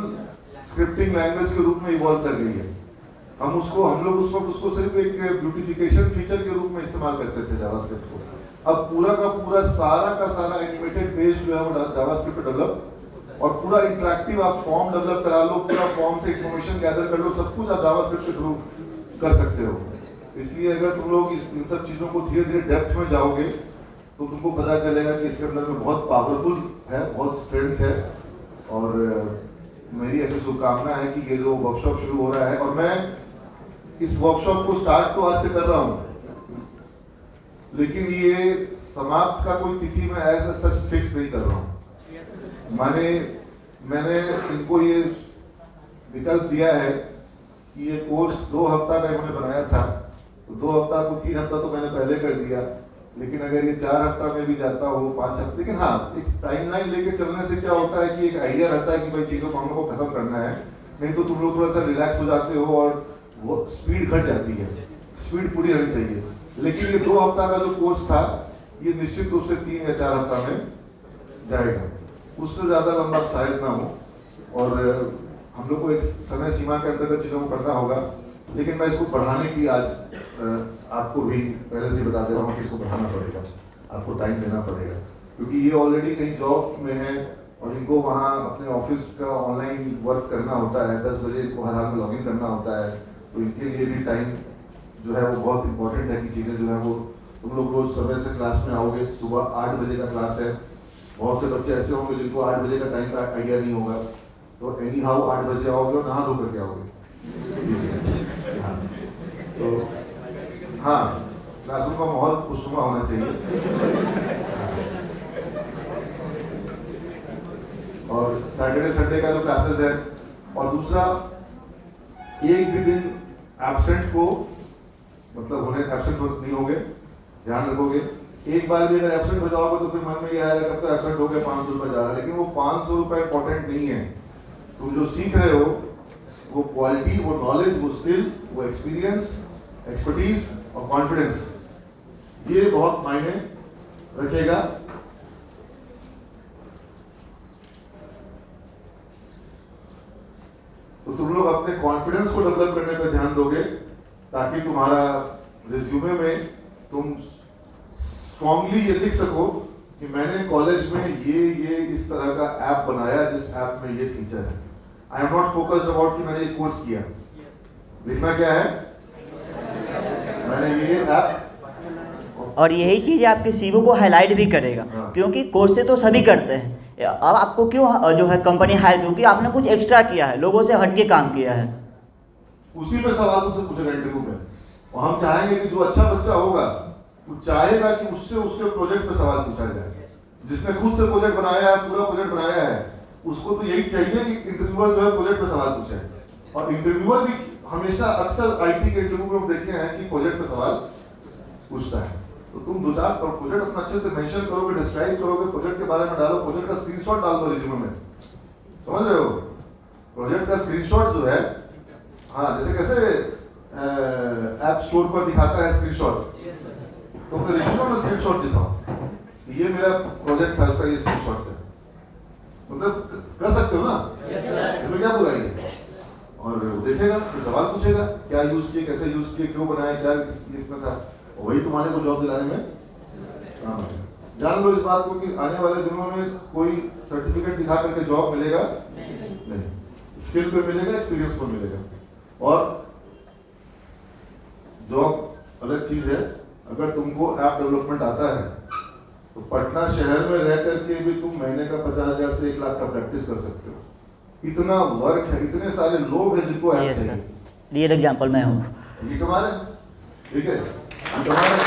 स्क्रिप्टिंग लैंग्वेज के रूप में इवॉल्व कर गई है। हम लोग उस वक्त उसको सिर्फ एक ब्यूटिफिकेशन फीचर के रूप में इस्तेमाल करते थे जावा स्क्रिप्ट को। अब पूरा का पूरा सारा एनिमेटेड पेज जो है वो जावा स्क्रिप्ट पे डेवलप, और पूरा इंटरैक्टिव आप फॉर्म डेवलप करा लो, पूरा फॉर्म से इंफॉर्मेशन गैदर कर लो, सब कुछ आप जावा स्क्रिप्ट के थ्रू कर सकते हो। इसलिए अगर तुम लोग इन सब चीज़ों को धीरे धीरे डेप्थ में जाओगे तो तुमको पता चलेगा कि इसके अंदर में बहुत पावरफुल है, बहुत स्ट्रेंथ है। और मेरी ऐसी शुभकामना है कि ये जो वर्कशॉप शुरू हो रहा है, और मैं इस वर्कशॉप को स्टार्ट तो आज से कर रहा हूँ, लेकिन ये समाप्त का कोई तिथि मैं ऐसा सच फिक्स नहीं कर रहा हूँ। मैंने इनको ये विकल्प दिया है कि ये कोर्स 2 हफ्ता का इन्होंने बनाया था, तो 2 हफ्ता को 3 हफ्ता तो मैंने पहले कर दिया, लेकिन अगर ये 4 हफ्ता में भी जाता हो, 5 हफ्ते, लेकिन हाँ एक टाइमलाइन लेके चलने से क्या होता है कि एक आइडिया रहता है कि भाई चीज़ों को हम लोग को खत्म करना है। नहीं तो तुम लोग थोड़ा सा रिलैक्स हो जाते हो और वो स्पीड घट जाती है, स्पीड पूरी रहनी चाहिए। लेकिन ये 2 हफ्ता का जो कोर्स था, ये निश्चित रूप से 3 या 4 हफ्ता में जाएगा, उससे ज़्यादा लंबा शायद ना हो। और हम लोग को एक समय सीमा के अंतर्गत चीज़ों को करना होगा, लेकिन मैं इसको बढ़ाने की आज आपको भी पहले से बता दे रहा हूँ कि इसको बढ़ाना पड़ेगा, आपको टाइम देना पड़ेगा, क्योंकि ये ऑलरेडी कहीं जॉब में है और इनको वहाँ अपने ऑफिस का ऑनलाइन वर्क करना होता है, 10 बजे इनको हर हाल में लॉगिन करना होता है, तो इनके लिए भी टाइम जो है वो बहुत इंपॉर्टेंट है कि चीज़ें जो है वो, तुम लोग रोज समय से क्लास में आओगे, सुबह 8 बजे का क्लास है, बहुत से बच्चे ऐसे होंगे जिनको 8 बजे का टाइम का आइडिया नहीं होगा, तो एनी हाउ 8 बजे आओगे और नहा धो करके आओगे। हाँ, तो हाँ, क्लासरूम का माहौल खुशनुमा होना चाहिए। और सैटरडे संडे का जो क्लासेस है, और दूसरा एक भी दिन एब्सेंट को मतलब एब्सेंट नहीं होंगे, ध्यान रखोगे। एक बार भी अगर एब्सेंट हो जाओगे तो फिर मन में ये आएगा कब तो एब्सेंट हो गया, 500 रुपये जा रहा है, लेकिन वो 500 रुपये इंपॉर्टेंट नहीं है। तुम जो सीख रहे हो वो क्वालिटी, वो नॉलेज, वो स्किल, वो एक्सपीरियंस, एक्सपर्टीज और कॉन्फिडेंस, ये बहुत मायने रखेगा। तो तुम लोग अपने कॉन्फिडेंस को डेवलप करने पर ध्यान दोगे ताकि तुम्हारा रिज्यूमे में तुम स्ट्रांगली ये लिख सको कि मैंने कॉलेज में ये इस तरह का ऐप बनाया जिस ऐप में ये फीचर है। I am not focused about कि मैंने ये कोर्स किया। लिखना क्या है, मैंने ये ऐप। और यही चीज़ आपके सीवी को हाईलाइट भी करेगा, हाँ। क्योंकि कोर्स से तो सभी करते हैं। अब आपको क्यों जो है कंपनी हायर, क्योंकि आपने कुछ एक्स्ट्रा किया है, लोगों से हट के काम किया है। उसी पे सवाल तुमसे पूछेगा इंटरव्यू में, और हम चाहेंगे कि जो अच्छा बच्चा होगा वो चाहेगा कि उससे उसके प्रोजेक्ट पे सवाल पूछा जाए। जिसने खुद से प्रोजेक्ट बनाया है, पूरा प्रोजेक्ट बनाया है, उसको तो यही चाहिए कि इंटरव्यूअर जो है प्रोजेक्ट पे सवाल पूछे। और इंटरव्यूअर भी हमेशा अक्सर आईटी के इंटरव्यू में हम देखे हैं कि प्रोजेक्ट पे सवाल पूछता है। तो तुम दो चार प्रोजेक्ट अपना अच्छे से मेंशन करोगे, डिस्क्राइब करोगे, प्रोजेक्ट के बारे में डालो, प्रोजेक्ट का स्क्रीनशॉट डाल दो रिज्यूमे में। समझ रहे हो? प्रोजेक्ट का स्क्रीनशॉट जो है, हाँ, जैसे कैसे ऐप स्टोर पर दिखाता है स्क्रीनशॉट, तो अपने रिज्यूमे में स्क्रीनशॉट दिखाओ, ये मेरा प्रोजेक्ट था, इसका ये स्क्रीनशॉट है। मतलब कर सकते हो ना, इसमें क्या बुराई है? और देखेगा, फिर सवाल पूछेगा, क्या यूज किए, कैसे यूज किए, क्यों बनाया, क्या इसमें था, और वही तुम्हारे को जॉब दिलाने में काम है। जान लो इस बात को कि आने वाले दिनों में कोई सर्टिफिकेट दिखा करके जॉब मिलेगा नहीं, स्किल पे मिलेगा, एक्सपीरियंस पर मिलेगा। और जॉब अलग चीज है। अगर तुमको ऐप डेवलपमेंट आता है तो पटना शहर में रह करके भी तुम महीने का 50,000 से 1 लाख का प्रैक्टिस कर सकते हो। इतना वर्क है, इतने सारे लोग हैं जिनको ऐप चाहिए। रियल एग्जांपल मैं हूँ। ये कमाल है, ठीक है, ये कमाल है।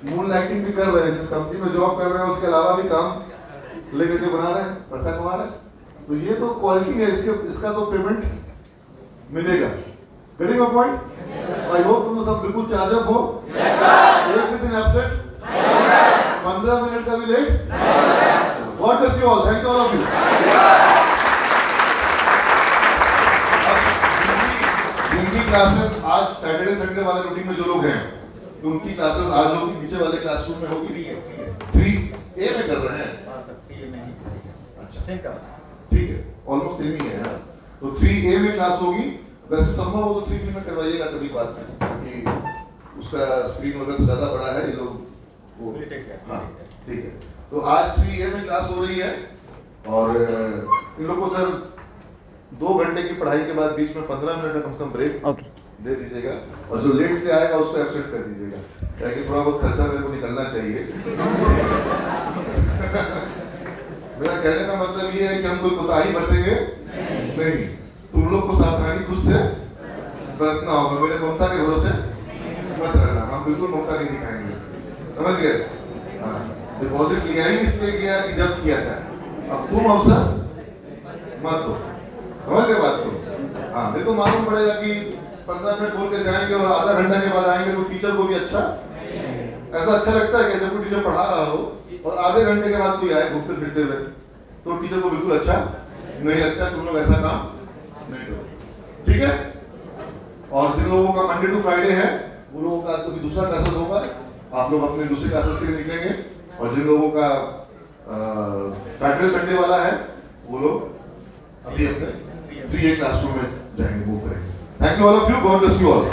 मून लाइटिंग भी कर रहे हैं, जिस कंपनी में जॉब कर रहे हैं उसके अलावा भी काम लेकर के बना रहे हैं, पैसा कमा रहे हैं। तो ये तो क्वालिटी है, इसका तो पेमेंट मिलेगा। Getting my point? I hope तुम सब बिल्कुल चार्जअप हो। एक भी दिन एब्सेंट, 15 मिनट का भी late. God bless you all, thank you all of you. जिनकी क्लासेस आज सैटरडे संडे वाले रूटीन में जो लोग हैं, तो उनकी क्लासेस आज होगी, नीचे वाले क्लासरूम में होगी। 3A में कर रहे हैं। अच्छा, सेम का बस। ठीक है, ऑलमोस्ट सेम ही है ना। तो 3A में क्लास होगी। वैसे संभव हो तो 3B में करवाइएगा, कभी बात नहीं, क्योंकि उसका स्क्रीन वगैरह तो ज़्यादा बड़ा है, ये लोग वो, हाँ ठीक है। तो आज 3A में क्लास हो रही है, और इन लोगों को सर 2 घंटे की पढ़ाई के बाद बीच में 15 मिनट का कम से कम ब्रेक दे दीजिएगा, और जो लेट से आएगा उसको एब्सेंट कर दीजिएगा, ताकि थोड़ा बहुत खर्चा मेरे को निकलना चाहिए। मेरा कहने का मतलब ये है कि हम कोई कोताही बरतेंगे नहीं। तुम लोग को सावधानी खुद से बरतना होगा, मेरे ममता के भरोसे मत रहना। हम बिल्कुल ममता नहीं दिखाएंगे, समझ गए? हाँ, डिपॉजिट लिया ही इसलिए किया कि जब किया था, अब तुम अवसर मत दो, समझ गए बात को? हाँ, नहीं तो मालूम पड़ेगा कि 15 मिनट बोल के जाएंगे और आधा घंटा के बाद आएंगे, तो टीचर को भी अच्छा, ऐसा अच्छा लगता है कि जब कोई टीचर पढ़ा रहा हो और आधे घंटे के बाद कोई आए घूमते फिरते हुए, तो टीचर को बिल्कुल अच्छा नहीं लगता। तुम लोग ऐसा काम नहीं करो, ठीक है? और जिन लोगों का मंडे टू फ्राइडे है, वो लोगों का तो भी दूसरा क्लासेस होगा, आप लोग अपने दूसरे क्लासेस के लिए निकलेंगे। और जिन लोगों का सैटरडे संडे वाला है, वो लोग अभी अपने 3A क्लासरूम में जाएंगे, वो करेंगे। Thank you all of you, God bless you all.